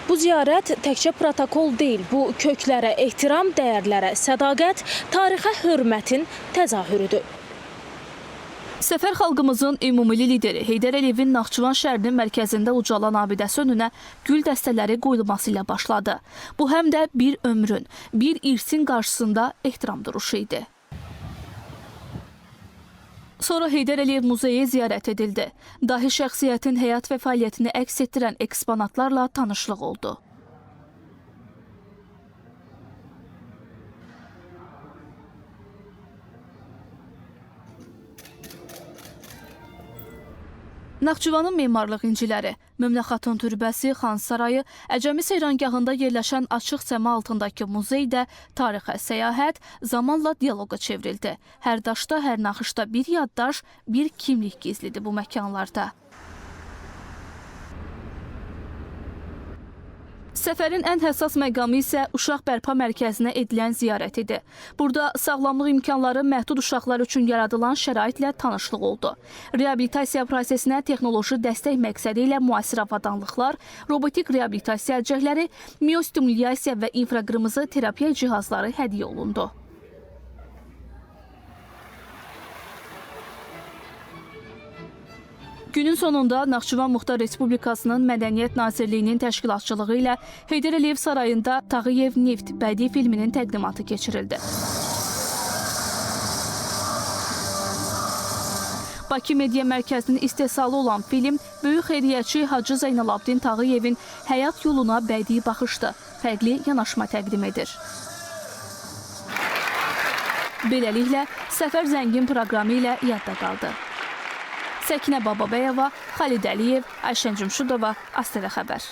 Bu ziyarət təkcə protokol deyil, bu köklərə ehtiram, dəyərlərə sədaqət, tarixə hörmətin təzahürüdür. Səfər xalqımızın ümumi lideri Heydər Əliyevin Naxçıvan şəhərinin mərkəzində ucalan abidəsi önünə gül dəstələri qoyulması ilə başladı. Bu həm də bir ömrün, bir irsin qarşısında ehtiram duruşu idi. Sonra Heydər Əliyev muzeyi ziyarət edildi. Dahi şəxsiyyətin həyat və fəaliyyətini əks etdirən eksponatlarla tanışlıq oldu. Naxçıvanın memarlıq inciləri, Möminə xatun türbəsi, Xan sarayı, Əcəmi seyrangahında yerləşən açıq səma altındakı muzey də tarixə səyahət, zamanla dialoqa çevrildi. Hər daşda, hər naxışda bir yaddaş, bir kimlik gizlidir bu məkanlarda. Səfərin ən həssas məqamı isə uşaq bərpa mərkəzinə edilən ziyarət idi. Burada sağlamlıq imkanları məhdud uşaqlar üçün yaradılan şəraitlə tanışlıq oldu. Reabilitasiya prosesinə texnoloji dəstək məqsədi ilə müasir avadanlıqlar, robotik reabilitasiya əlcəkləri, miostimulyasiya və infraqırmızı terapiya cihazları hədiyyə olundu. Günün sonunda Naxçıvan Muxtar Respublikasının Mədəniyyət Nazirliyinin təşkilatçılığı ilə Heydər Əliyev sarayında Tağıyev Neft bədii filminin təqdimatı keçirildi. Bakı Media Mərkəzinin istehsalı olan film böyük xeyriyyətçi Hacı Zeynalabdin Tağıyevin həyat yoluna bədii baxışdı, fərqli yanaşma təqdim edir. Beləliklə, səfər zəngin proqramı ilə yadda qaldı. Səkinə Bababəyova, Xalid Əliyev, Ayşən Cümşudova, ASTV Xəbər.